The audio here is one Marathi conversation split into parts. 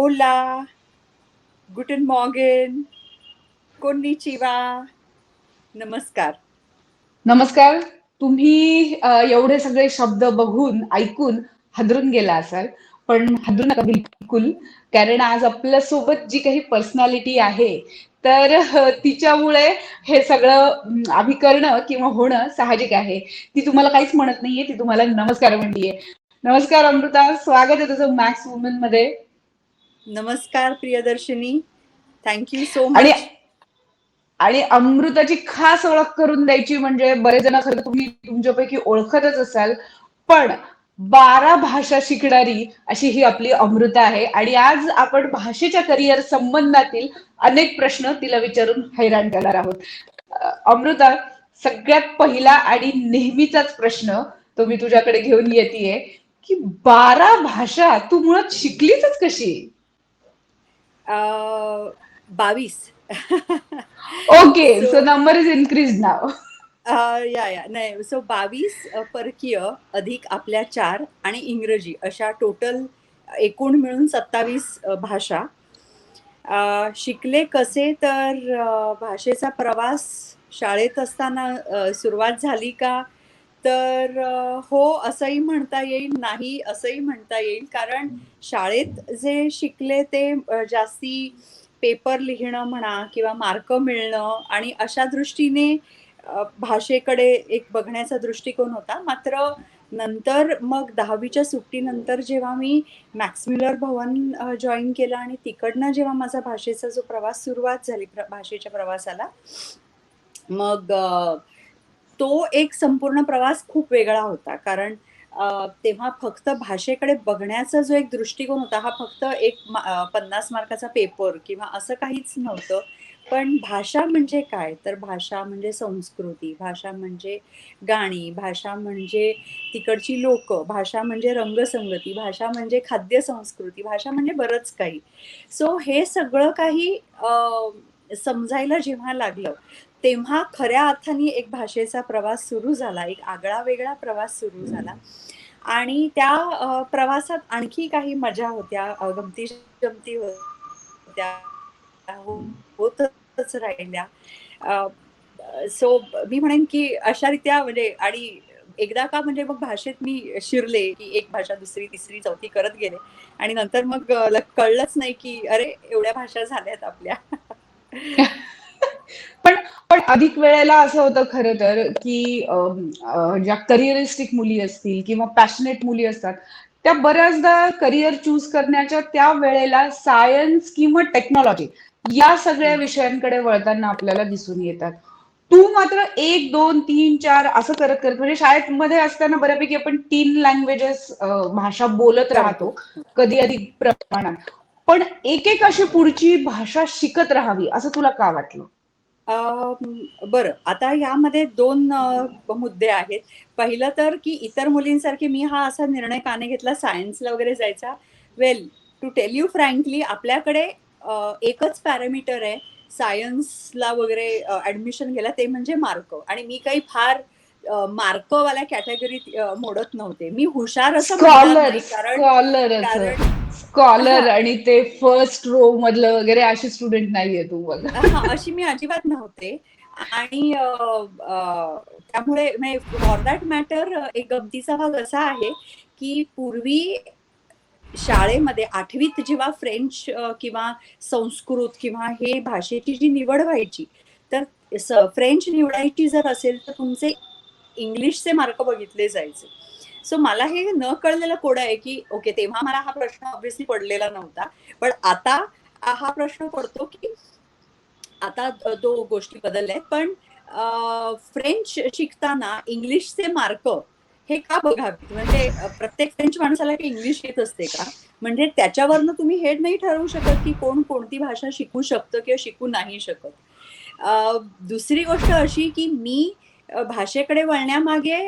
Hola, guten Morgen, konnichiwa, नमस्कार. नमस्कार. तुम्ही एवढे सगळे शब्द बघून, ऐकून हादरून गेला असाल. पण हादरू नका बिलकुल. कारण आज आपल्यासोबत जी काही पर्सनॅलिटी आहे, तर तिच्यामुळे हे सगळं आम्ही करणं किंवा होणं साहजिक आहे. ती तुम्हाला काहीच म्हणत नाहीये, ती तुम्हाला नमस्कार म्हणतीये. नमस्कार अमृता, स्वागत आहे तुझं मॅक्स वुमन मध्ये. नमस्कार प्रियदर्शिनी. थँक यू सो आणि मच. आणि अमृताची खास ओळख करून द्यायची म्हणजे बरेच जण खरं तुम्ही तुमच्यापैकी ओळखतच असाल, पण 12 भाषा शिकणारी अशी ही आपली अमृता आहे. आणि आज आपण भाषेच्या करिअर संबंधातील अनेक प्रश्न तिला विचारून हैराण करणार आहोत. अमृता, सगळ्यात पहिला आणि नेहमीचाच प्रश्न तो मी तुझ्याकडे घेऊन येतेय की 12 भाषा तू मुळात शिकलीच कशी? 22. Okay, so so number is increase now. या नाही, सो 22 परकीय अधिक आपल्या 4 आणि इंग्रजी अशा टोटल एकूण मिळून 27 भाषा. शिकले कसे तर भाषेचा प्रवास शाळेत असताना सुरुवात झाली का तर हो असंही म्हणता येईल, नाही असंही म्हणता येईल. कारण शाळेत जे शिकले ते जास्ती पेपर लिहिणं म्हणा किंवा मार्क मिळणं आणि अशा दृष्टीने भाषेकडे एक बघण्याचा दृष्टिकोन होता. मात्र नंतर मग 10वीच्या सुट्टीनंतर जेव्हा मी मॅक्स म्युलर भवन जॉईन केलं आणि तिकडनं जेव्हा माझा भाषेचा जो प्रवास सुरुवात झाली भाषेच्या प्रवासाला, मग तो एक संपूर्ण प्रवास खूप वेगळा होता. कारण तेव्हा फक्त भाषेकडे बघण्याचा जो एक दृष्टिकोन होता, हा फक्त एक 50 मार्काचा पेपर किंवा असं काहीच नव्हतं. पण भाषा म्हणजे काय? तर भाषा म्हणजे संस्कृती, भाषा म्हणजे गाणी, भाषा म्हणजे तिकडची लोकं, भाषा म्हणजे रंगसंगती, भाषा म्हणजे खाद्यसंस्कृती, भाषा म्हणजे बरंच काही. सो हे सगळं काही समजायला जेव्हा लागलं, तेव्हा खऱ्या अर्थाने एक भाषेचा प्रवास सुरू झाला. एक आगळा-वेगळा प्रवास सुरू झाला. आणि त्या प्रवासात आणखी काही मजा होत्या, गमती-जमती होत्या, होतच राहिल्या. अ, सो मी म्हणेन की अशारित्या म्हणजे आणि एकदा का म्हणजे मग भाषेत मी शिरले, की एक भाषा दुसरी, तिसरी, चौथी करत गेले आणि नंतर मग कळलंच नाही की अरे एवढ्या भाषा झाल्यात आपल्या. पण पण अधिक वेळेला असं होतं खरं तर, की ज्या करिअरिस्टिक मुली असतील किंवा पॅशनेट मुली असतात, त्या बऱ्याचदा करिअर चूज करण्याच्या त्या वेळेला सायन्स किंवा टेक्नॉलॉजी या सगळ्या विषयांकडे वळताना आपल्याला दिसून येतात. तू मात्र 1, 2, 3, 4 असं करत करत म्हणजे शाळेमध्ये असताना बऱ्यापैकी आपण 3 लँग्वेजेस भाषा बोलत करतो. राहतो, कधी अधिक प्रमाणात. पण एक एक अशी पुढची भाषा शिकत राहावी असं तुला का वाटलं? बरं. आता ह्यामध्ये 2 मुद्दे आहेत. पहिलं तर, की इतर मुलींसारखी मी हा असा निर्णय का नाही घेतला सायन्सला वगैरे जायचा. वेल, टू टेल यू फ्रँकली आपल्याकडे एकच पॅरामीटर आहे सायन्सला वगैरे ॲडमिशन घ्यायला, ते म्हणजे मार्क. आणि मी काही फार मार्कवाल्या कॅटेगरीत मोडत नव्हते. मी हुशार असं म्हणणार स्कॉलर नाही कारण स्कॉलरच कारण स्कॉलर हां. आणि ते फर्स्ट रो मधलं वगैरे अशी स्टुडंट नाहीये तू बघ. हां, अशी मी अजिबात नव्हते. आणि त्यामुळे म्हणजे फॉर दॅट मॅटर एक गमतीचा भाग असा आहे, की पूर्वी शाळेमध्ये 8वीत जेव्हा फ्रेंच किंवा संस्कृत किंवा हे भाषेची जी निवड व्हायची, तर फ्रेंच निवडायची जर असेल, तर तुमचे इंग्लिशचे मार्क बघितले जायचे. सो मला हे न कळलेलं कोड आहे, की ओके तेव्हा मला हा प्रश्न ऑब्व्हियसली पडलेला नव्हता. पण आता हा प्रश्न पडतो, की आता तो गोष्टी बदलल्या आहेत. पण फ्रेंच शिकताना इंग्लिशचे मार्क हे का बघावेत? म्हणजे प्रत्येक फ्रेंच माणसाला काही इंग्लिश येत असते का? म्हणजे त्याच्यावरनं तुम्ही हे नाही ठरवू शकत, की कोण कोणती भाषा शिकू शकतं किंवा शिकू नाही शकत. दुसरी गोष्ट अशी, की मी भाषेकडे वळण्यामागे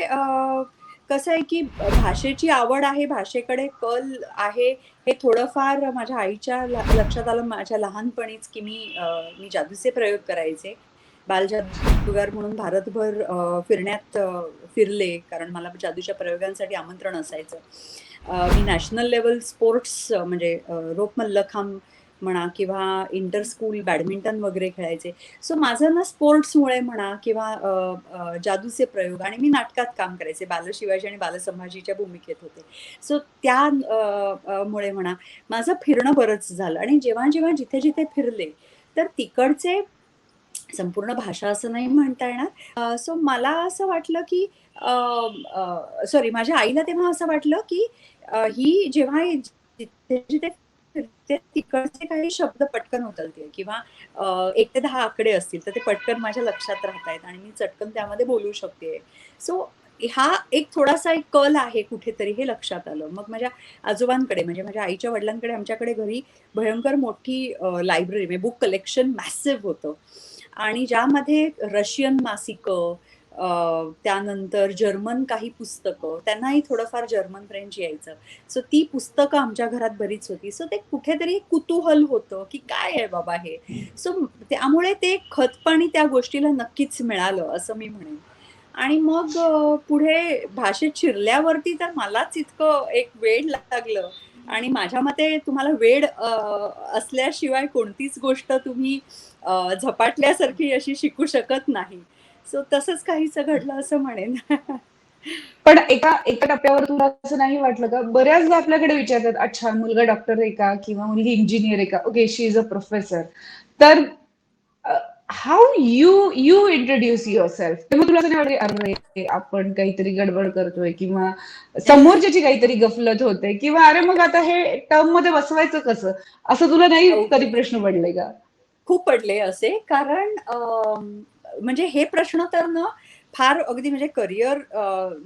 कसं आहे, की भाषेची आवड आहे, भाषेकडे कल आहे, हे थोडंफार माझ्या आईच्या लक्षात आलं माझ्या लहानपणीच, की मी जादूचे प्रयोग करायचे. बालजादूगार म्हणून भारतभर फिरण्यात फिरले, कारण मला जादूच्या प्रयोगांसाठी आमंत्रण असायचं. मी नॅशनल लेवल स्पोर्ट्स म्हणजे रोप मल्लखांब म्हणा किंवा इंटर स्कूल बॅडमिंटन वगैरे खेळायचे. सो माझं ना स्पोर्ट्समुळे म्हणा किंवा जादूचे प्रयोग, आणि मी नाटकात काम करायचे, बालशिवाजी आणि बालसंभाजीच्या भूमिकेत होते. सो त्या मुळे म्हणा माझं फिरणं बरंच झालं, आणि जेव्हा जेव्हा जिथे जिथे फिरले तर तिकडचे संपूर्ण भाषा असं नाही म्हणता येणार. सो मला असं वाटलं की सॉरी, माझ्या आईला तेव्हा असं वाटलं की ही जेव्हा जिथे जिथे फिरते तिकडचे काही शब्द पटकन उचलते, किंवा 1 ते 10 आकडे असतील तर ते पटकन माझ्या लक्षात राहतायत आणि मी चटकन त्यामध्ये बोलू शकते. सो हा एक थोडासा एक कल आहे कुठेतरी, हे लक्षात आलं. मग माझ्या आजोबांकडे, म्हणजे माझ्या आईच्या वडिलांकडे, आमच्याकडे घरी भयंकर मोठी लायब्ररी, म्हणजे बुक कलेक्शन मॅसिव्ह होतं, आणि ज्यामध्ये रशियन मासिकं, त्यानंतर जर्मन काही पुस्तकं, त्यांनाही थोडंफार जर्मन फ्रेंच यायचं. सो ती पुस्तकं आमच्या घरात बरीच होती. सो ते कुठेतरी कुतूहल होतं की काय आहे बाबा हे. सो त्यामुळे ते खतपाणी त्या गोष्टीला नक्कीच मिळालं असं मी म्हणेन. आणि मग पुढे भाषेत शिरल्यावरती तर मलाच इतकं एक वेड लागलं, आणि माझ्या मते तुम्हाला वेड असल्याशिवाय कोणतीच गोष्ट तुम्ही झपाटल्यासारखी अशी शिकू शकत नाही. सो तसंच काहीसं घडलं असं म्हणेन. पण एका एका टप्प्यावर तुला असं नाही वाटलं का? बऱ्याचदा आपल्याकडे विचारतात, अच्छा मुलगा डॉक्टर आहे का? किंवा मुलगी इंजिनियर आहे का? Okay, she is a professor. तर how you you introduce yourself? तेव्हा तुला असं नाही वाटत, अरे आपण काहीतरी गडबड करतोय, किंवा समोरच्याची काहीतरी गफलत होते, किंवा अरे मग आता हे टर्म मध्ये बसवायचं कसं? असं तुला नाही कधी प्रश्न पडले का? खूप पडले असे, कारण म्हणजे हे प्रश्न तर ना फार अगदी, म्हणजे करिअर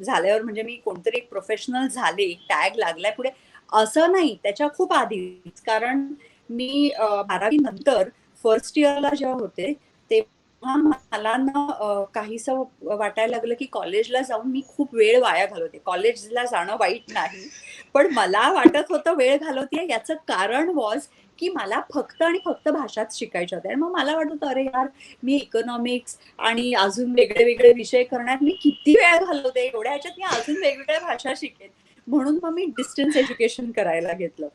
झाल्यावर, म्हणजे मी कोणतरी एक प्रोफेशनल झाले, टॅग लागलाय पुढे, असं नाही, त्याच्या खूप आधीच. कारण मी 12वी नंतर फर्स्ट इयरला जेव्हा होते तेव्हा मला ना काहीसं वाटायला लागलं की कॉलेजला जाऊन मी खूप वेळ वाया घालवते. कॉलेजला जाणं वाईट नाही, पण मला वाटत होतं वेळ घालवतेय, याचं कारण वॉज की मला फक्त आणि फक्त भाषाच शिकायच्या होत्या. आणि मग मला वाटत होतं, अरे यार, मी इकॉनॉमिक्स आणि अजून वेगळे वेगळे विषय करण्यात मी किती वेळ घालवते, एवढ्या ह्याच्यात मी अजून वेगवेगळ्या भाषा शिकेन. म्हणून मग मी डिस्टन्स एज्युकेशन करायला घेतलं,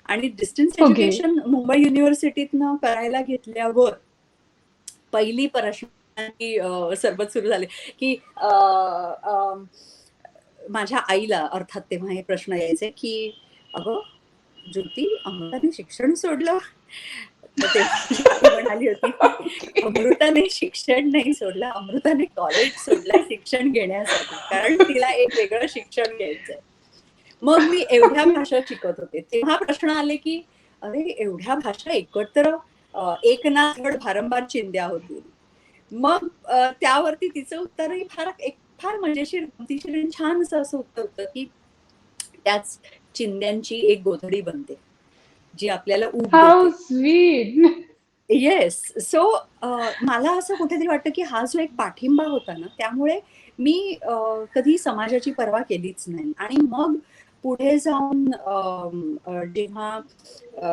आणि डिस्टन्स ओके. एज्युकेशन मुंबई युनिव्हर्सिटीतनं करायला घेतल्यावर पहिली पराशक्ती सरबत सुरू झाले की माझ्या आईला अर्थात तेव्हा हे प्रश्न यायचे की, अगं ज्योती, अमृताने शिक्षण सोडलं. तर तेव्हा माझी आई म्हणाली होती की अमृताने शिक्षण नाही सोडलं, अमृताने कॉलेज सोडलंय शिक्षण घेण्यासाठी, कारण तिला एक वेगळं शिक्षण घ्यायचंय. मग मी एवढ्या भाषा शिकत होते. तेव्हा प्रश्न आले की अरे एवढ्या भाषा एकत्र, एक ना धड भारंभार चिंध्या होतील. मग त्यावरती तिचं उत्तरही फार मजेशीर, गमतीशीर आणि छान असं उत्तर होतं की त्याच चिंध्यांची एक गोधडी बनते, जी आपल्याला ऊब हाऊ देते. स्वीट. येस. सो मला असं कुठेतरी वाटतं की हा जो एक पाठिंबा होता ना, त्यामुळे मी कधी समाजाची पर्वा केलीच नाही. आणि मग पुढे जाऊन जेव्हा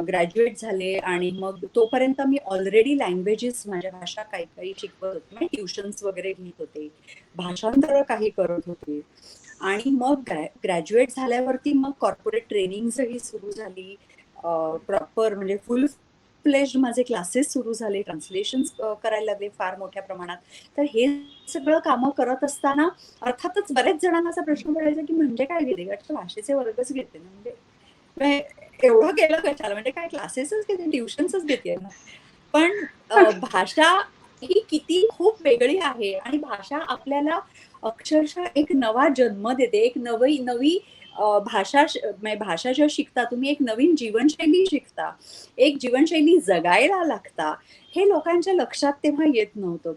ग्रॅज्युएट झाले, आणि मग तोपर्यंत मी ऑलरेडी लँग्वेजेस, माझ्या भाषा काही काही शिकवत होते, म्हणजे ट्युशन्स वगैरे घेत होते, भाषांतर काही करत होते. आणि मग ग्रॅज्युएट झाल्यावरती मग कॉर्पोरेट ट्रेनिंगही सुरू झाली. प्रॉपर म्हणजे फुल फ्लेज्ड माझे क्लासेस सुरू झाले, ट्रान्सलेशन्स करायला लागले फार मोठ्या प्रमाणात. तर हे सगळं कामं करत असताना अर्थातच बऱ्याच जणांना असा प्रश्न पडायचा की म्हणजे काय घेते, वाटतं भाषेचे वर्गच घेते ना, म्हणजे एवढं केलं कशाला, म्हणजे काय क्लासेसच घेते, ट्युशन्सच घेते ना. पण भाषा ही किती खूप वेगळी आहे, आणि भाषा आपल्याला अक्षरशः एक नवा जन्म देते, एक नवी नवी म्हणजे भाषा जेव्हा शिकता तुम्ही, एक नवीन जीवनशैली शिकता, एक जीवनशैली जगायला लागता. हे लोकांच्या लक्षात तेव्हा येत नव्हतं.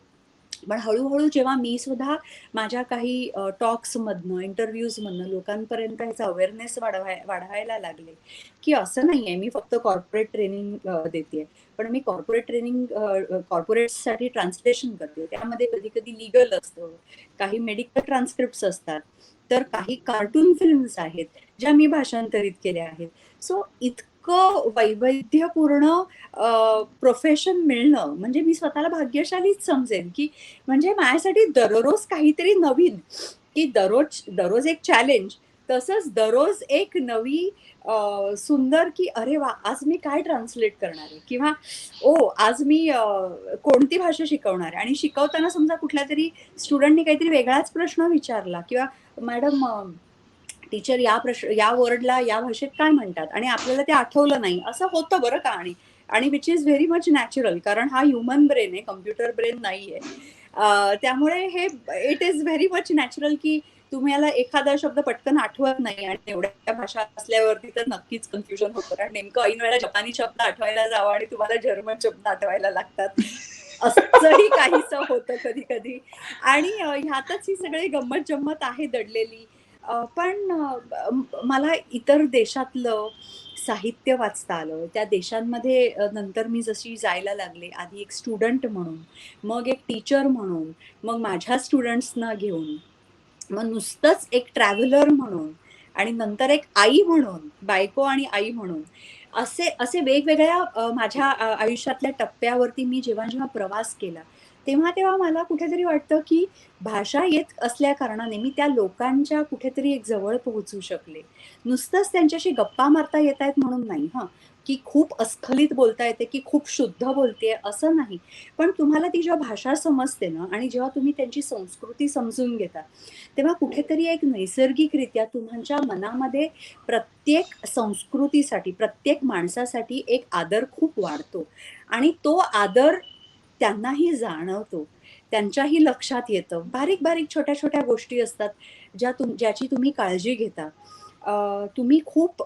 पण हळू-हळू जेव्हा मी सुद्धा माझ्या काही टॉक्समधनं, इंटरव्ह्यूजमधनं लोकांपर्यंत ह्याचा अवेअरनेस वाढवायला लागले, की असं नाहीये मी फक्त कॉर्पोरेट ट्रेनिंग देतेय. पण मी कॉर्पोरेट ट्रेनिंग कॉर्पोरेट्ससाठी ट्रान्सलेशन करते. त्यामध्ये कधी-कधी लीगल असतं, काही मेडिकल ट्रान्सक्रिप्ट्स असतात, तर काही कार्टून फिल्म्स आहेत, ज्या मी भाषांतरित केल्या आहेत. सो इतकं वैविध्यपूर्ण प्रोफेशन मिळणं म्हणजे मी स्वतःला भाग्यशालीच समजेन, की म्हणजे माझ्यासाठी दररोज काहीतरी नवीन, की दररोज एक चॅलेंज, तसंच दररोज एक नवी सुंदर की अरे वा, आज मी काय ट्रान्सलेट करणार आहे, किंवा आज मी कोणती भाषा शिकवणार आहे. आणि शिकवताना समजा कुठल्या तरी स्टुडंटनी काहीतरी वेगळाच प्रश्न विचारला, किंवा मॅडम टीचर या वर्डला या भाषेत काय म्हणतात, आणि आपल्याला ते आठवलं नाही, असं होतं बरं का. आणि आणि which is very much natural, कारण हा ह्युमन ब्रेन आहे, कम्प्युटर ब्रेन नाहीये. त्यामुळे हे it is very much natural की तुम्हाला एखादा शब्द पटकन आठवत नाही, आणि एवढ्या भाषा असल्यावरती तर नक्कीच कन्फ्युजन होतं, कारण नेमकं ऐन वेळेला जपानी शब्द आठवायला जावं आणि तुम्हाला जर्मन शब्द आठवायला लागतात, असंही काहीसं होतं कधी कधी. आणि ह्यातच ही सगळी गंमत जम्मत आहे दडलेली. पण मला इतर देशातलं साहित्य वाचता आलं. त्या देशांमध्ये नंतर मी जशी जायला लागले, आधी एक स्टुडंट म्हणून, मग एक टीचर म्हणून, मग माझ्या स्टुडंट्सना घेऊन, मग नुसतंच एक ट्रॅव्हलर म्हणून, आणि नंतर एक आई म्हणून, बायको आणि आई म्हणून. असे असे वेगवेगळ्या माझ्या आयुष्यातल्या टप्प्यावरती मी जेव्हा जेव्हा प्रवास केला, तेव्हा तेव्हा मला कुठेतरी वाटतं की भाषा येत असल्या कारणाने मी त्या लोकांच्या कुठेतरी एक जवळ पोहोचू शकले. नुसतंच त्यांच्याशी गप्पा मारता येत आहेत म्हणून नाही, हं, की खूप अस्खलित बोलता येते, की खूप शुद्ध बोलतेय, असं नाही. पण तुम्हाला ती जेव्हा भाषा समजते ना, आणि जेव्हा तुम्ही त्यांची संस्कृती समजून घेता, तेव्हा कुठेतरी एक नैसर्गिकरित्या तुमच्या मनामध्ये प्रत्येक संस्कृतीसाठी, प्रत्येक माणसासाठी एक आदर खूप वाढतो, आणि तो आदर त्यांनाही जाणवतो. त्यांच्याही लक्षात येतं. बारीक-बारीक, छोट्या-छोट्या गोष्टी असतात, ज्याची तुम्ही काळजी घेता. तुम्ही खूप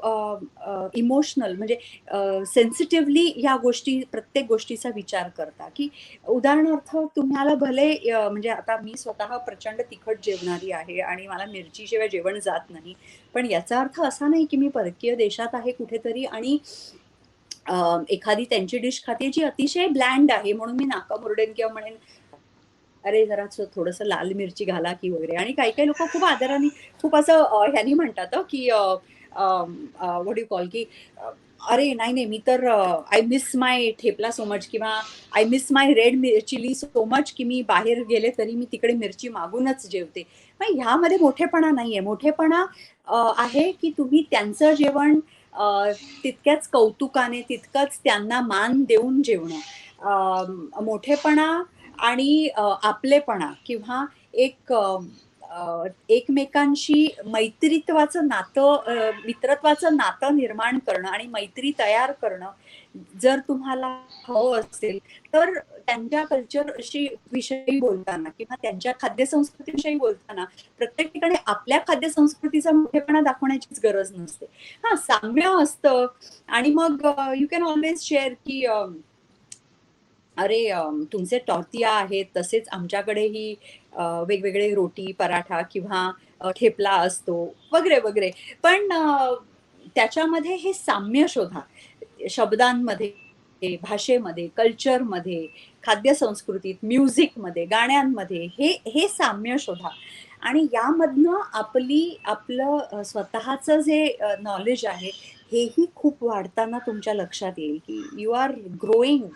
इमोशनल, म्हणजे सेन्सिटिव्हली ह्या गोष्टी, प्रत्येक गोष्टीचा विचार करता, की उदाहरणार्थ तुम्हाला भले म्हणजे आता मी स्वतः प्रचंड तिखट जेवणारी आहे आणि मला मिरचीशिवाय जेवण जात नाही. पण याचा अर्थ असा नाही, की मी परकीय देशात आहे कुठेतरी आणि एखादी त्यांची डिश खाते जी अतिशय ब्लँड आहे, म्हणून मी नाका मुरडेन किंवा म्हणेन, "अरे जरा थोडंसं लाल मिरची घाला की" वगैरे. आणि काही-काही लोकं खूप आदराने, खूप असं ह्यानी म्हणतात की व्हॉट यू कॉल, की "अरे नाही, मी तर I miss my thepla so much" किंवा "I miss my red chilli so much" की मी बाहेर गेले तरी मी तिकडे मिरची मागूनच जेवते. मग ह्यामध्ये मोठेपणा नाहीये. मोठेपणा आहे की तुम्ही त्यांचं जेवण तितक्याच कौतुकाने, तितकंच त्यांना मान देऊन जेवणं. मोठेपणा आणि आपलेपणा, किंवा एक एकमेकांशी मैत्रीत्वाचं नातं, मित्रत्वाचं नातं निर्माण करणं आणि मैत्री तयार करणं, जर तुम्हाला हवं असेल, तर त्यांच्या कल्चरशी विषयी बोलताना किंवा त्यांच्या खाद्यसंस्कृतीविषयी बोलताना प्रत्येक ठिकाणी आपल्या खाद्यसंस्कृतीचा मोठेपणा दाखवण्याचीच गरज नसते. हां, साम्य असतं. आणि मग यू कॅन ऑल्वेज शेअर की अरे तुमचे टॉर्टिया आहेत, तसेच आमच्याकडेही वेगवेगळे रोटी, पराठा किंवा ठेपला असतो, वगैरे, वगैरे. पण त्याच्यामध्ये हे साम्य शोधा. शब्दांमध्ये, भाषेमध्ये, कल्चरमध्ये, खाद्यसंस्कृतीत, म्युझिकमध्ये, गाण्यांमध्ये हे हे साम्य शोधा. आणि यामधनं आपलं स्वतःचं जे नॉलेज आहे, हेही खूप वाढताना तुमच्या लक्षात येईल, की यू आर ग्रोइंग.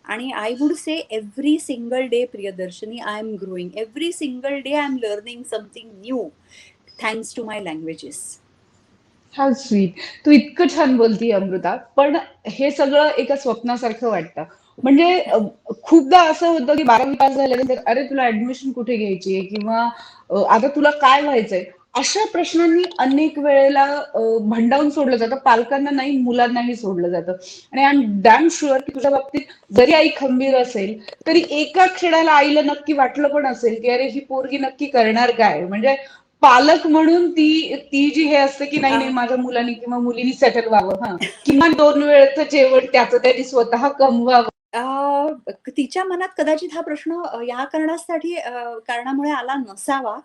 आणि I would say every single day Priyadarshini I am growing. Every single day I am learning something new thanks to my languages. How sweet. तू इतकं छान बोलतीये अमृता, पण हे सगळं एका स्वप्नासारखं वाटतं. म्हणजे खूपदा असं होतं की 12वी पास झाल्यानंतर अरे तुला ऍडमिशन कुठे घ्यायची आहे, किंवा आता तुला काय व्हायचंय, अशा प्रश्नांनी अनेक वेळेला भंडावून सोडलं जातं. पालकांना नाही, मुलांनाही सोडलं जातं. आणि आय एम डॅम शुअर की तुझ्या बाबतीत जरी आई खंबीर असेल, तरी एका क्षणाला आईला नक्की वाटलं पण असेल की अरे ही पोरगी नक्की करणार काय. म्हणजे पालक म्हणून ती ती जी हे असते की नाही नाही, माझ्या मुलांनी किंवा मुलीनी सेटल व्हावं, हा किमान 2 वेळचं जेवण त्याचं त्यांनी स्वतः कमवावं. तिच्या मनात कदाचित हा प्रश्न या कारणामुळे आला नसावा.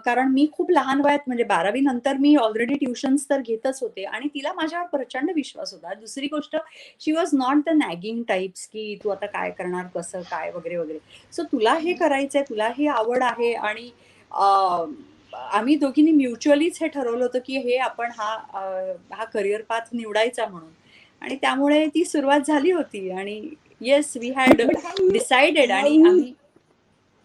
कारण मी खूप लहान वयात, म्हणजे 12वी नंतर मी ऑलरेडी ट्युशन्स तर घेतच होते, आणि तिला माझ्यावर प्रचंड विश्वास होता. दुसरी गोष्ट, she was not the nagging types, की तू आता काय करणार, कसं काय, वगैरे, वगैरे. सो तुला हे करायचंय, तुला ही आवड आहे, आणि आम्ही दोघींनी म्युच्युअलीच हे ठरवलं होतं, की हे आपण हा करियर पाथ निवडायचा म्हणून. आणि त्यामुळे ती सुरुवात झाली होती. आणि yes, we had But how you decided. how आणि you आम्ही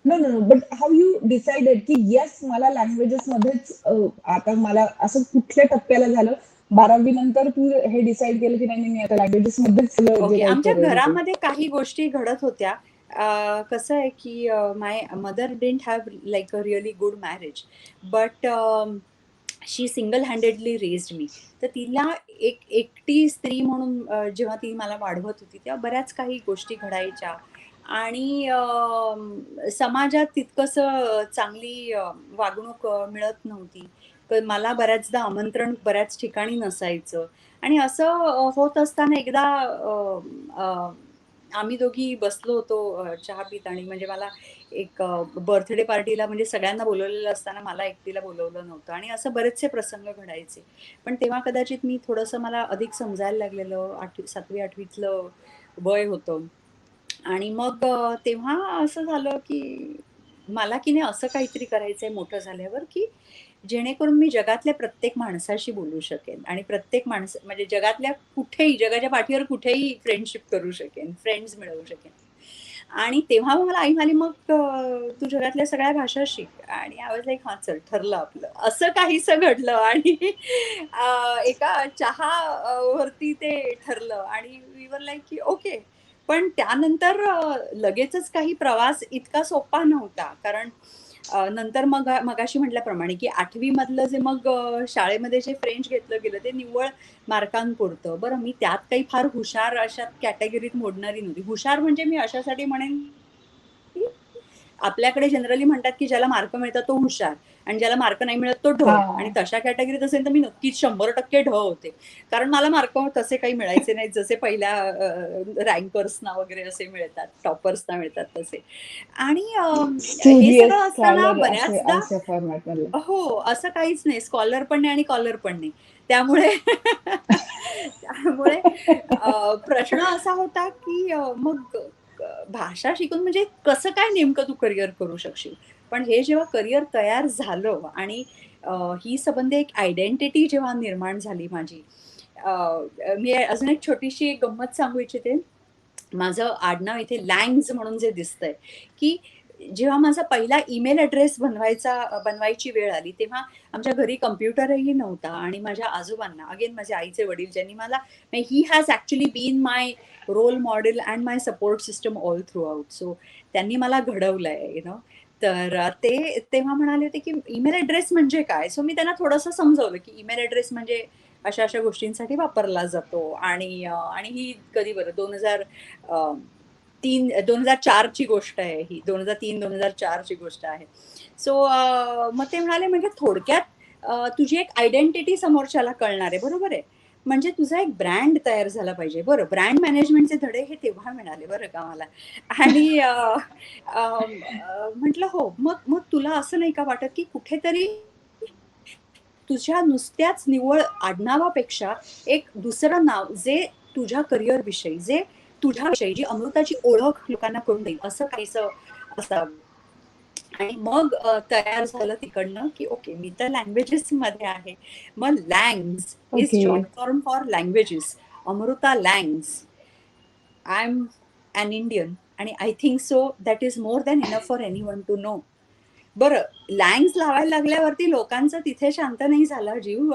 no no no, but how you decided की येस मला लँग्वेजेस मध्येच आता मला असं कुठल्या टप्प्याला झालं 12वी नंतर तू हे डिसाईड केलं की नाही नाही, मी आता लँग्वेजेस मध्येच जे ओके. काही आमच्या करेन ते. घरामध्ये काही गोष्टी घडत होत्या. कसं आहे की my mother didn't have like a really good marriage, but she single handedly raised me. तर तिला एक एकटी स्त्री म्हणून जेव्हा ती मला वाढवत होती, तेव्हा बऱ्याच काही गोष्टी घडायच्या आणि समाजात तितकंसं चांगली वागणूक मिळत नव्हती. तर मला बऱ्याचदा आमंत्रण बऱ्याच ठिकाणी नसायचं आणि असं होत असताना एकदा आम्ही दोघी बसलो होतो चहा पीत आणि म्हणजे मला एक बर्थडे पार्टीला म्हणजे सगळ्यांना बोलवलेलं असताना मला एकटीला बोलवलं नव्हतं आणि असं बरेचसे प्रसंग घडायचे. पण तेव्हा कदाचित मी थोडंसं मला अधिक समजायला लागलेलं 7वी-8वीतलं वय होतं आणि मग तेव्हा असं झालं की मला की नाही असं काहीतरी करायचंय मोठं झाल्यावर की जेणेकरून मी जगातल्या प्रत्येक माणसाशी बोलू शकेन आणि प्रत्येक माणसं म्हणजे जगातल्या कुठेही, जगाच्या पाठीवर कुठेही फ्रेंडशिप करू शकेन, फ्रेंड्स मिळवू शकेन. आणि तेव्हा मग मला आई म्हणाली, "मग तू जगातल्या सगळ्या भाषा शिक." आणि आय वाज लाइक, "हां, चल ठरलं आपलं." असं काहीसं घडलं आणि एका चहा वरती ते ठरलं आणि वी वर लाइक की ओके. पण त्यानंतर लगेचच काही प्रवास इतका सोपा नव्हता. कारण नंतर मग मगाशी म्हटल्याप्रमाणे, की 8वी मधलं जे मग शाळेमध्ये जे फ्रेंच घेतलं गेलं, ते निव्वळ मार्कांपुरतं. बरं, मी त्यात काही फार हुशार अशा कॅटेगरीत मोडणारी नव्हती. हुशार म्हणजे मी अशासाठी म्हणेन, की आपल्याकडे जनरली म्हणतात, की ज्याला मार्क मिळतात तो हुशार आणि ज्याला मार्क नाही मिळत तो ढ. हा. आणि तशा कॅटेगरीत असेल तर मी नक्कीच 100% ढ होते. कारण मला मार्क तसे काही मिळायचे नाहीत, जसे पहिल्या रँकर्सना वगैरे असे मिळतात, टॉपर्सना मिळतात तसे. आणि हे स्टुडियस सगळं असताना स्कॉलर असे बऱ्याचदा अशा फॉर्मॅट मधलं. हो, असं काहीच नाही. स्कॉलर पण नाही आणि कॉलर पण नाही. त्यामुळे त्यामुळे प्रश्न असा होता, की मग भाषा शिकून म्हणजे कसं काय नेमकं तू करियर करू शकशील? पण हे जेव्हा करियर तयार झालं आणि अ, ही संबंध एक आयडेंटिटी जेव्हा निर्माण झाली माझी. अ, मी अजून एक छोटीशी एक गंमत सांगू इच्छिते. माझं आडनाव इथे लँग्ज म्हणून जे दिसतंय, की जेव्हा माझा पहिला ईमेल ॲड्रेस बनवायची वेळ आली, तेव्हा आमच्या घरी कॉम्प्युटरही नव्हता आणि माझ्या आजोबांना, अगेन माझ्या आईचे वडील, ज्यांनी मला he has actually been my role model and my support system all throughout. So त्यांनी मला घडवलंय, यू नो. तर ते तेव्हा म्हणाले होते, की ईमेल ॲड्रेस म्हणजे काय? सो मी त्यांना थोडंसं समजावलं, की ईमेल ॲड्रेस म्हणजे अशा-अशा गोष्टींसाठी वापरला जातो आणि आणि ही कधी बरं 2004 ची गोष्ट आहे ही. 2003-2004 ची गोष्ट आहे. सो मग ते म्हणाले, "म्हणजे थोडक्यात तुझी एक आयडेंटिटी समोरच्याला कळणार आहे, बरोबर आहे? म्हणजे तुझा एक ब्रँड तयार झाला पाहिजे." बरं, ब्रँड मॅनेजमेंटचे धडे हे तेव्हा मिळाले बरं का मला. आणि म्हटलं, "हो, मग मग तुला असं नाही का वाटत, की कुठेतरी तुझ्या नुसत्याच निव्वळ आडनावापेक्षा एक दुसरं नाव जे तुझ्या करिअरविषयी, जे तुझ्याविषयी जी अमृताची ओळख लोकांना करून देईल, असं काहीसं असावं." आणि मग तयार झालं तिकडनं, की ओके मी तर लँग्वेजेसमध्ये आहे. मग langs is okay. Short form for languages. Amrita langs. I am an Indian आणि I think so that is more than enough for anyone to know. बरं, लँग्स लावायला लागल्यावरती लोकांचा तिथे शांत नाही झाला जीव.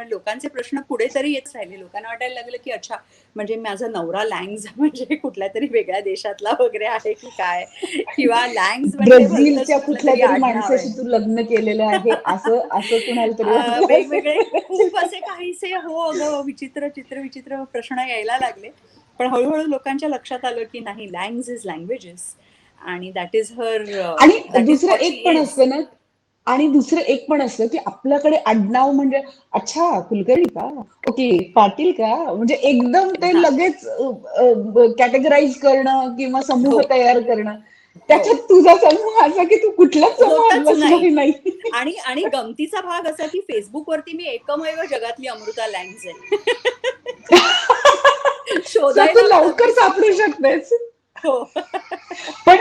लोकांचे प्रश्न पुढे तरी येत राहिले. लोकांना वाटायला लागलं, की अच्छा म्हणजे माझा नवरा लँग्स म्हणजे कुठल्यातरी वेगळ्या देशातला वगैरे आहे की काय? किंवा लँग्स म्हणजे भलतंच ब्राझीलच्या कुठलं कुठल्या तरी तरी आडनाव आहे. माणसाशी तू लग्न केलेलं आहे असं असं कुणाला तरी वाटलं वेगवेगळे असेल. खूप असे काहीसे हो अगं विचित्र प्रश्न यायला लागले. पण हळू लोकांच्या लक्षात आलं, की नाही लँग्ज इज लँग्वेजेस आणि आणि दॅट इज दुसरं व्हॉट शी एक पण इज. असतं ना, आणि दुसरं एक पण असतं की आपल्याकडे आडनाव म्हणजे अच्छा कुलकर्णी का, ओके पाटील का, म्हणजे एकदम ते हां. लगेच कॅटेगराईज करणं किंवा समूह हो, तयार करणं. हो. त्याच्यात तुझा समूह असा की तू कुठल्याच समूहात होतच नाही. बसणार नाही. आणि आणि गमतीचा भाग असा, की Facebookवरती मी एकमेव जगातली अमृता लँग्ज आहे. तर तू शोधायला पण लवकर अगदी सापडू सोपं आहे. शकतेस. हो. पण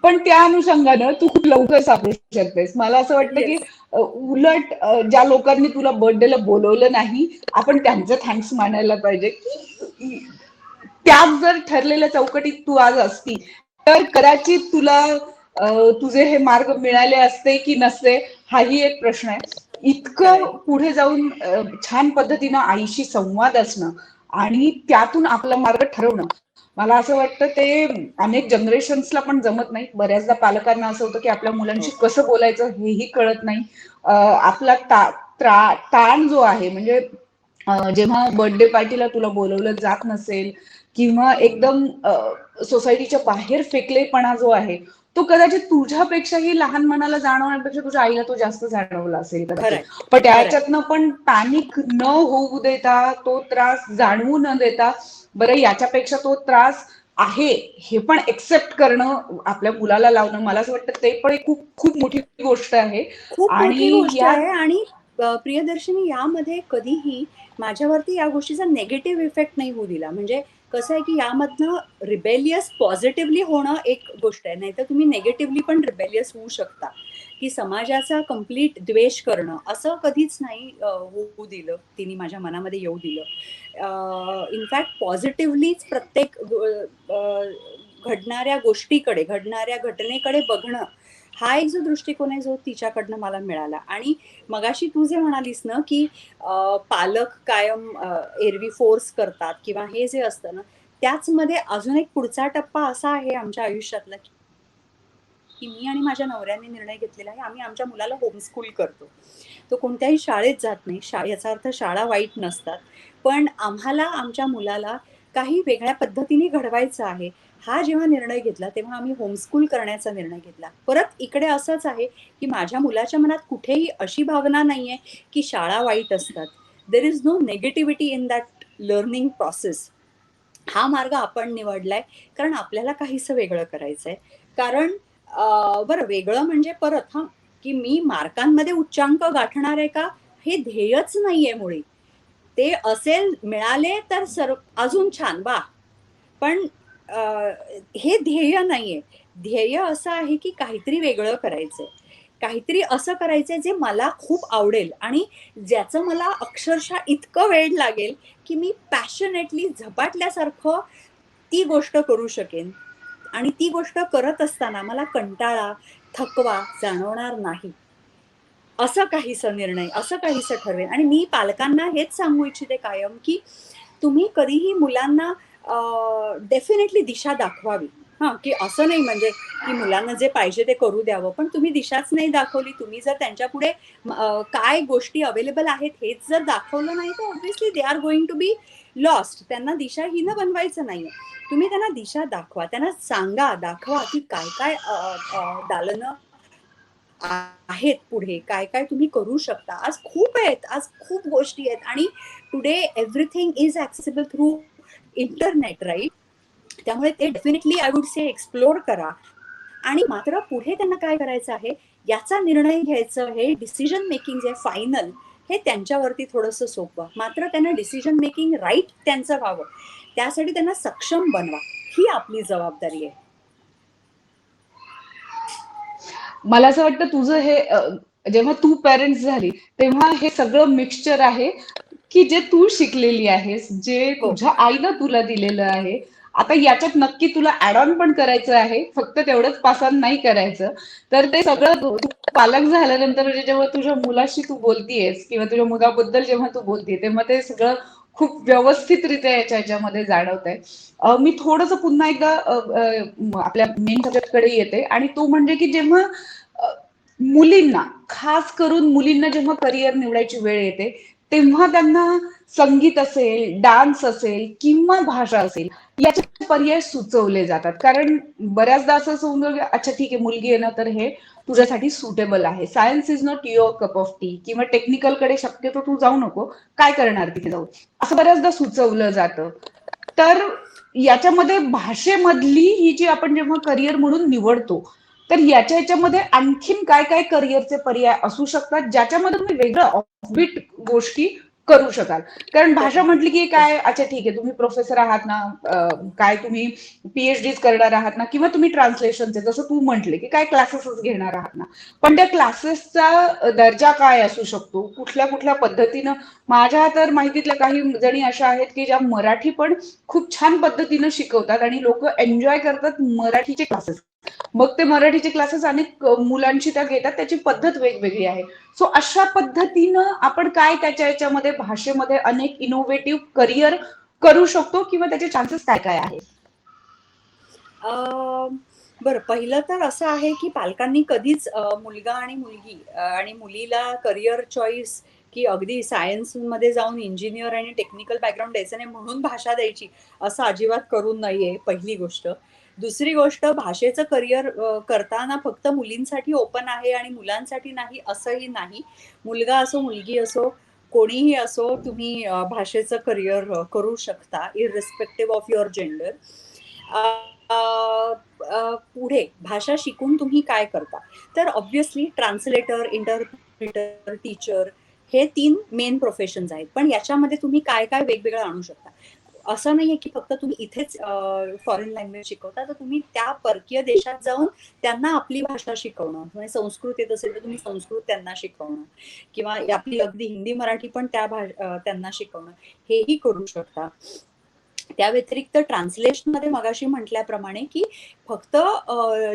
पण त्या अनुषंगानं तू खूप लवकर सापडू शकतेस. मला असं वाटतं की येस. उलट ज्या लोकांनी तुला बर्थडेला बोलवलं नाही, आपण त्यांचं थँक्स मानायला पाहिजे की त्याच जर ठरलेल्या चौकटीत तू आज असती, तर कदाचित तुला तुझे हे मार्ग मिळाले असते की नसते हाही एक प्रश्न आहे. इतकं खरंय. पुढे जाऊन छान पद्धतीनं आईशी संवाद असणं आणि त्यातून आपला मार्ग ठरवणं, मला असं वाटतं ते अनेक जनरेशन्सला पण जमत नाही. बऱ्याचदा पालकांना असं होतं की आपल्या हो. मुलांशी कसं बोलायचं हेही कळत नाही. आपला ताण जो आहे म्हणजे जेव्हा बर्थडे पार्टीला तुला बोलवलं जात नसेल किंवा हम्म. एकदम सोसायटीच्या बाहेर फेकलेपणा जो आहे तो कदाचित तुझ्यापेक्षाही लहान मनाला जाणवण्यापेक्षा तुझ्या आईला तो जास्त जाणवला असेल कदाचित. खरंय. पण खरंय. त्याच्यातनं पण पॅनिक न होऊ देता, तो त्रास जाणवू न देता, बरं याच्यापेक्षा तो त्रास आहे हे पण एक्सेप्ट करणं आपल्या मुलाला लावणं, मला असं वाटतं ते पण एक खूप खूप मोठी गोष्ट आहे. खूप मोठी आणि गोष्ट यात आहे. आणि प्रियदर्शिनी, यामध्ये कधीही माझ्यावरती या गोष्टीचा नेगेटिव्ह इफेक्ट नाही होऊ दिला. म्हणजे कसं आहे की यामधनं रिबेलियस पॉझिटिव्हली होणं एक गोष्ट आहे, नाहीतर तुम्ही नेगेटिव्हली पण रिबेलियस होऊ शकता, की समाजाचा कम्प्लीट द्वेष करणं असं कधीच नाही होऊ दिलं तिने, माझ्या मनामध्ये येऊ दिलं. इनफॅक्ट पॉझिटिव्हलीच प्रत्येक घडणाऱ्या गोष्टीकडे, घडणाऱ्या घटनेकडे बघणं, हा एक जो दृष्टिकोन आहे जो तिच्याकडनं मला मिळाला. आणि मगाशी तू जे म्हणालीस ना की पालक कायम एरवी फोर्स करतात किंवा हे जे असतं ना, त्याच मध्ये अजून एक पुढचा टप्पा असा आहे आमच्या आयुष्यातला की मी आणि माझ्या नवऱ्याने निर्णय घेतलेला आहे, आम्ही आमच्या मुलाला होमस्कूल करतो. तो कोणत्याही शाळेत जात नाही. याचा अर्थ शाळा वाईट नसतात, पण आम्हाला आमच्या मुलाला काही वेगळ्या पद्धतीने घडवायचं आहे. हा जेव्हा निर्णय घेतला तेव्हा आम्ही होमस्कूल करण्याचा निर्णय घेतला. परत इकडे असंच आहे की माझ्या मुलाच्या मनात कुठेही अशी भावना नाहीये की शाळा वाईट असतात. There is no negativity in that learning process. हा मार्ग आपण निवडलाय कारण आपल्याला काहीसं वेगळं करायचंय. कारण बरं, वेगळं म्हणजे परत की मी मार्कांमध्ये उच्चांक गाठणार आहे का, हे ध्येयच नाहीये मुळी. ते असेल, मिळाले तर अजून छान, वाह! पण अ, हे ध्येय नाहीये. ध्येय असं आहे की काहीतरी वेगळं करायचंय. काहीतरी असं करायचंय जे मला खूप आवडेल आणि ज्याचं मला अक्षरशः इतकं वेड लागेल की मी पॅशनेटली झपाटल्यासारखं ती गोष्ट करू शकेन. आणि ती गोष्ट करत असताना मला कंटाळा, थकवा जाणवणार नाही. असं काहीसं निर्णय, असं काहीसं ठरवेन. आणि मी पालकांना हेच सांगू इच्छिते कायम, की तुम्ही कधीही मुलांना डेफिनेटली दिशा दाखवावी. हां, की असं नाही म्हणजे, की मुलांना जे पाहिजे ते करू द्यावं. पण तुम्ही दिशाच नाही दाखवली, तुम्ही जर त्यांच्यापुढे काय गोष्टी अवेलेबल आहेत हेच जर दाखवलं नाही, तर obviously they are going to be lost. त्यांना दिशाहीन बनवायचं नाहीये. तुम्ही त्यांना दिशा दाखवा. त्यांना सांगा, दाखवा, की काय-काय दालनं आहेत पुढे, काय-काय तुम्ही करू शकता. आज खूप आहेत, आज खूप गोष्टी आहेत आणि today everything is accessible through internet, right? त्यामुळे ते definitely I would say explore करा. आणि मात्र पुढे त्यांना काय करायचं आहे, याचा निर्णय घ्यायचं, हे डिसिजन मेकिंग जे फायनल, हे त्यांच्यावरती थोडंसं सोपवा. मात्र त्यांना डिसिजन मेकिंग राइट त्यांचं व्हावं, त्यासाठी त्यांना सक्षम बनवा. ही आपली जबाबदारी आहे. मला असं वाटतं तुझं हे जेव्हा तू पेरेंट्स झाली तेव्हा हे सगळं मिक्सचर आहे की जे तू शिकलेली आहेस, जे हो. तुझ्या आईनं तुला दिलेलं आहे. आता याच्यात नक्की तुला ऍड ऑन पण करायचं आहे, फक्त तेवढंच पास ऑन नाही करायचं. तर ते सगळं तू पालक झाल्यानंतर म्हणजे जेव्हा तुझ्या मुलाशी तू बोलतीयेस किंवा तुझ्या मुलाबद्दल जेव्हा तू बोलतीये तेव्हा ते सगळं खूप व्यवस्थितरित्या याच्यामध्ये जाणवत आहे. मी थोडस पुन्हा एकदा आपल्या मेन सब्जेक्टकडे येते आणि तो म्हणजे की जेव्हा अ, मुलींना, खास करून मुलींना जेव्हा करिअर निवडायची वेळ येते तेव्हा त्यांना संगीत असेल, डान्स असेल किंवा भाषा असेल याचे पर्याय सुचवले जातात. कारण बऱ्याचदा असं समजलं की अच्छा ठीक आहे, मुलगी आहे ना तर हे तुझ्यासाठी सुटेबल आहे. Science is not your cup of T किंवा टेक्निकल कडे शक्यतो तू जाऊ नको, काय करणार तिथे जाऊन, असं बऱ्याचदा सुचवलं जातं. तर याच्यामध्ये भाषेमधली ही जी आपण जेव्हा करिअर म्हणून निवडतो तर याच्यामध्ये आणखीन काय काय करिअरचे पर्याय असू शकतात ज्याच्यामध्ये तुम्ही वेगळं ऑफबीट गोष्टी करू शकाल. कारण भाषा करेक्ट. म्हटली की काय, अच्छा ठीक आहे तुम्ही प्रोफेसर आहात ना, काय तुम्ही पीएचडी करणार आहात ना, किंवा तुम्ही ट्रान्सलेशनचे जसं तू म्हटले की काय क्लासेसच घेणार आहात ना, पण त्या क्लासेसचा दर्जा काय असू शकतो, कुठल्या कुठल्या पद्धतीनं. माझ्या तर माहितीतल्या काही जणी अशा आहेत की ज्या मराठी पण खूप छान पद्धतीनं शिकवतात आणि लोक एन्जॉय करतात मराठीचे क्लासेस. मग ते मराठीचे क्लासेस अनेक मुलांची त्या घेतात, त्याची पद्धत वेगवेगळी आहे. सो अशा पद्धतीनं आपण काय त्याच्या याच्यामध्ये भाषेमध्ये अनेक इनोव्हेटिव्ह करिअर करू शकतो किंवा त्याचे चान्सेस काय काय आहेत? बरं, पहिलं तर असं आहे की पालकांनी कधीच मुलगा आणि मुलगी आणि मुलीला करिअर चॉईस की अगदी सायन्समध्ये जाऊन इंजिनियर आणि टेक्निकल बॅकग्राऊंड द्यायचं नाही म्हणून भाषा द्यायची, असं अजिबात करू नये, पहिली गोष्ट. दुसरी गोष्ट, भाषेचं करिअर करताना फक्त मुलींसाठी ओपन आहे आणि मुलांसाठी नाही असंही नाही. मुलगा असो, मुलगी असो, कोणीही असो, तुम्ही भाषेचं करिअर करू शकता इररिस्पेक्टिव्ह ऑफ युअर जेंडर. पुढे भाषा शिकून तुम्ही काय करता? तर ऑब्व्हियसली ट्रान्सलेटर, इंटरप्रिटर, टीचर हे 3 मेन प्रोफेशन्स आहेत. पण याच्यामध्ये तुम्ही काय-काय वेगवेगळं आणू शकता. असं नाहीये की फक्त तुम्ही इथेच फॉरेन लँग्वेज शिकवता, तर तुम्ही त्या परकीय देशात जाऊन त्यांना आपली भाषा शिकवणं, म्हणजे संस्कृत येत असेल तर तुम्ही संस्कृत त्यांना शिकवणं किंवा आपली अगदी हिंदी, मराठी पण त्यांना शिकवणं, हेही करू शकता. त्या व्यतिरिक्त ट्रान्सलेशनमध्ये मगाशी म्हटल्याप्रमाणे की फक्त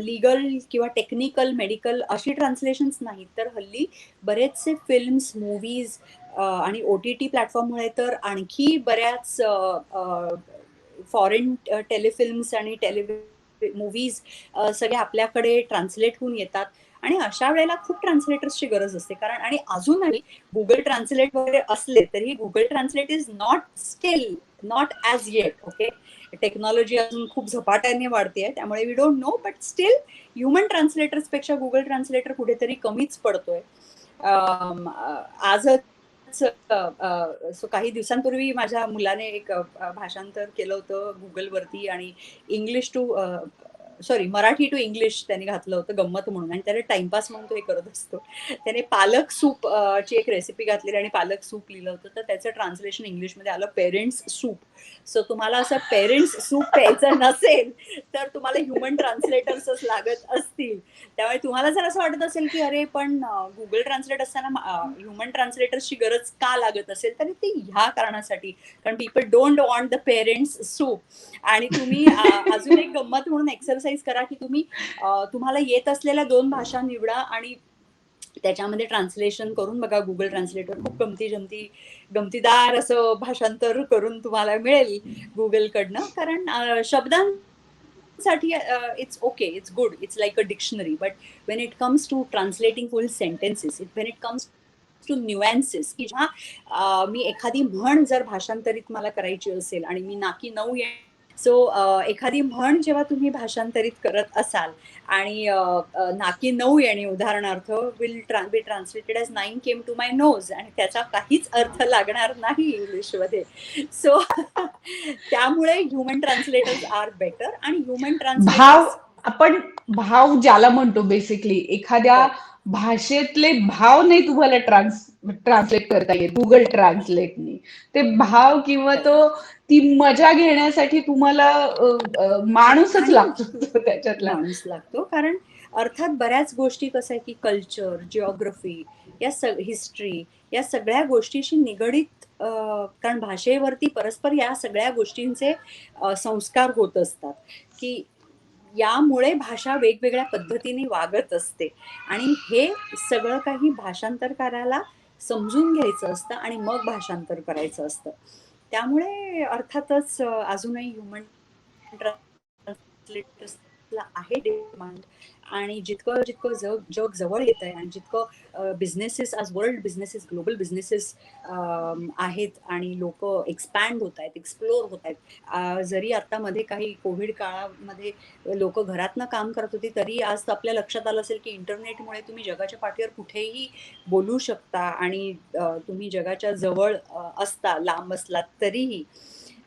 लीगल किंवा टेक्निकल, मेडिकल अशी ट्रान्सलेशन्स नाहीत, तर हल्ली बरेचसे फिल्म्स, मूव्हीज आणि OTT प्लॅटफॉर्ममुळे तर आणखी बऱ्याच फॉरेन टेलिफिल्म्स आणि मूव्हीज सगळ्या आपल्याकडे ट्रान्सलेट होऊन येतात आणि अशा वेळेला खूप ट्रान्सलेटर्सची गरज असते. कारण आणि अजूनही Google ट्रान्सलेट वगैरे असले तरी Google translate is not as yet. Okay, technology अजून खूप झपाट्याने वाढते आहे, त्यामुळे we don't know, but still human ट्रान्सलेटर्सपेक्षा गुगल ट्रान्सलेटर कुठेतरी कमीच पडतोय. आजच सो काही दिवसांपूर्वी माझ्या मुलाने एक भाषांतर केलं होतं गुगलवरती आणि English to Marathi to English त्याने घातलं होतं गंमत म्हणून, आणि त्याने टाइमपास म्हणून तो हे करत असतो. त्याने पालक सूप ची एक रेसिपी घातलेली आणि पालक सूप लिहिलं होतं, तर त्याचं ट्रान्सलेशन इंग्लिशमध्ये आलं पेरेंट्स सूप. सो तुम्हाला असं पेरेंट्स सूप प्यायचं नसेल तर तुम्हाला ह्युमन ट्रान्सलेटर्सच लागत असतील. त्यामुळे तुम्हाला जर असं वाटत असेल की अरे पण गुगल ट्रान्सलेट असताना ह्युमन ट्रान्सलेटर्सची गरज का लागत असेल, तर ते ह्या कारणासाठी, कारण people don't want the parents soup. आणि तुम्ही अजून एक गंमत म्हणून एक्सरसाइज करा की तुम्ही तुम्हाला येत असलेल्या 2 भाषा निवडा आणि त्याच्यामध्ये ट्रान्सलेशन करून बघा. गुगल ट्रान्सलेटर खूप गमतीदार असं भाषांतर करून तुम्हाला मिळेल गुगलकडनं. कारण शब्दांसाठी it's okay, it's good, it's like a dictionary, but when it comes to translating full sentences, when it comes to nuances, की जेव्हा मी एखादी म्हण जर भाषांतरित मला करायची असेल आणि मी नाकी 9 सो एखादी म्हण जेव्हा तुम्ही भाषांतरित करत असाल आणि नाकी 9 येणे उदाहरणार्थ be translated as 9 came to my nose, आणि त्याचा काहीच अर्थ लागणार नाही इंग्लिशमध्ये. सो त्यामुळे ह्युमन ट्रान्सलेटर्स आर बेटर आणि ह्युमन भाव ट्रान्सलेटर्स. आपण भाव ज्याला म्हणतो बेसिकली एखाद्या भाषेतले भाव नाही तुम्हाला ट्रान्सलेट करता येत गुगल ट्रान्सलेटनी. ते भाव किंवा ती मजा घेण्यासाठी तुम्हाला माणूसच आणि लागतो त्याच्यातला. माणूस लागतो, कारण अर्थात बऱ्याच गोष्टी कसं आहे की कल्चर, जिओग्राफी, हिस्ट्री, या सगळ्या गोष्टीशी निगडीत कारण भाषेवरती परस्पर या सगळ्या गोष्टींचे संस्कार होत असतात, की यामुळे भाषा वेगवेगळ्या पद्धतीने वागत असते आणि हे सगळं काही भाषांतरकाराला समजून घ्यायचं असतं आणि मग भाषांतर करायचं असतं. त्यामुळे अर्थातच अजूनही ह्युमन ट्रान्सलेटर्सला आहे डिमांड. आणि जितकं जितकं जग जवळ येत आहे आणि जितकं बिझनेसेस, आज वर्ल्ड बिझनेसेस, ग्लोबल बिझनेसेस आहेत आणि लोक एक्सपॅन्ड होत आहेत, एक्सप्लोर होत आहेत. जरी आता मध्ये काही कोविड काळामध्ये लोक घरातनं काम करत होती, तरी आज आपल्या लक्षात आलं असेल की इंटरनेटमुळे तुम्ही जगाच्या पाठीवर कुठेही बोलू शकता आणि तुम्ही जगाच्या जवळ असता, लांब असलात तरीही.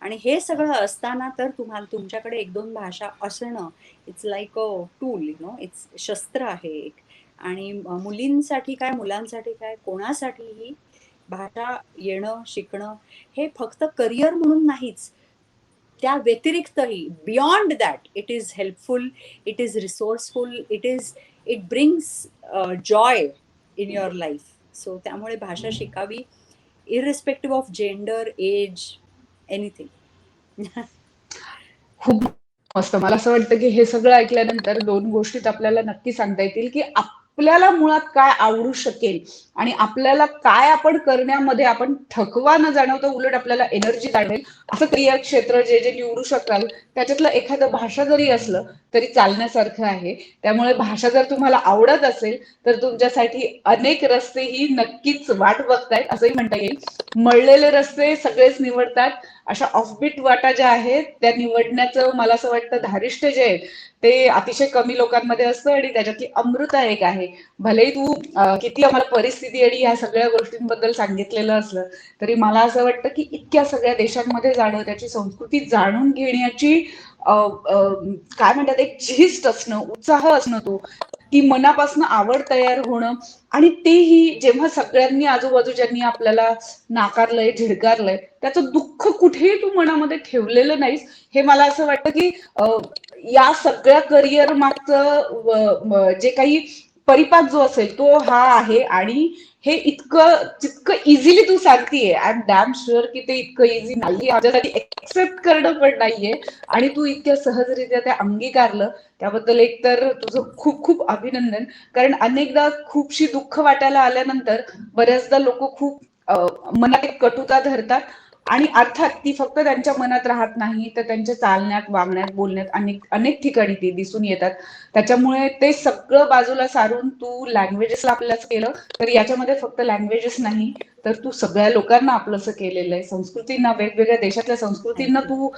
आणि हे सगळं असताना तर तुम्हाला तुमच्याकडे 1-2 भाषा असणं, it's like a tool, it's शस्त्र आहे एक. आणि मुलींसाठी काय, मुलांसाठी काय, कोणासाठीही भाषा येणं, शिकणं हे फक्त करिअर म्हणून नाहीच. त्या व्यतिरिक्तही beyond that it is helpful, it is resourceful, it brings joy in your life. So त्यामुळे भाषा शिकावी, irrespective of gender, age, anything. खूप मस्त. मला असं वाटतं की हे सगळं ऐकल्यानंतर दोन गोष्टीत आपल्याला नक्की सांगता येतील की आपल्याला मुळात काय आवडू शकेल आणि आपल्याला काय आपण करण्यामध्ये आपण थकवा न जाणवता उलट आपल्याला एनर्जी जाणवेल असं क्रिया क्षेत्र जे जे निवडू शकाल त्याच्यातलं एखादं भाषा जरी असलं तरी चालण्यासारखं आहे. त्यामुळे भाषा जर तुम्हाला आवडत असेल तर तुमच्यासाठी अनेक रस्ते ही नक्कीच वाट बघतायत असंही म्हणता येईल. मळलेले रस्ते सगळेच निवडतात, अशा ऑफबीट वाटा ज्या आहेत त्या निवडण्याचं मला असं वाटतं धारिष्ट्य जे आहे ते अतिशय कमी लोकांमध्ये असतं आणि त्याच्यातली अमृता एक आहे. भलेही तू किती आम्हाला परिस्थिती आणि या सगळ्या गोष्टींबद्दल सांगितलेलं असलं तरी मला असं वाटतं की इतक्या सगळ्या देशांमध्ये जाणं, त्याची संस्कृती जाणून घेण्याची काय म्हणतात एक जिस्ट असणं, उत्साह असणं, तो ती मनापासून आवड तयार होणं आणि तेही जेव्हा सगळ्यांनी आजूबाजूच्यांनी आपल्याला नाकारलंय, झिडकारलंय, त्याचं दुःख कुठेही तू मनामध्ये ठेवलेलं नाहीस. हे मला असं वाटतं की या सगळ्या करिअर मागचं जे काही परिपाक जो असेल तो हा आहे आणि हे इतकं जितकं इझिली तू सांगतेय आय एम डॅम शुअर की ते इतकं इझी नाहीये, माझ्यासाठी एक्सेप्ट करणं पण नाहीये आणि तू इतक्या सहजरित्या ते अंगीकारलं त्याबद्दल एकतर तुझं खूप खूप अभिनंदन. कारण अनेकदा खूपशी दुःख वाटायला आल्यानंतर बऱ्याचदा लोक खूप मनात एक कटुता धरतात आणि अर्थात ती फक्त त्यांच्या मनात राहत नाही तर त्यांच्या चालण्यात, वागण्यात, बोलण्यात अनेक अनेक ठिकाणी ती दिसून येतात. त्याच्यामुळे ते सगळं बाजूला सारून तू लँग्वेजेसला आपल्याच केलं तर याच्यामध्ये फक्त लँग्वेजेस नाही तर तू सगळ्या लोकांना आपलंसं केलेलं आहे, संस्कृतींना, वेगवेगळ्या देशातल्या संस्कृतींना थँक्यू. तू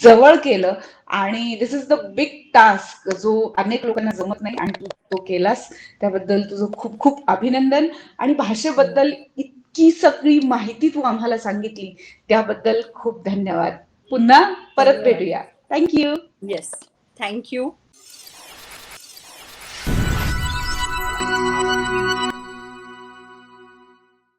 जवळ केलं आणि दिस इज द बिग टास्क जो अनेक लोकांना जमत नाही आणि तू तो केलास. त्याबद्दल तुझं खूप खूप अभिनंदन आणि भाषेबद्दल इतकी सगळी माहिती तू आम्हाला सांगितली त्याबद्दल खूप धन्यवाद. पुन्हा परत धन्यवाद. भेटूया. थँक्यू. Yes, thank you.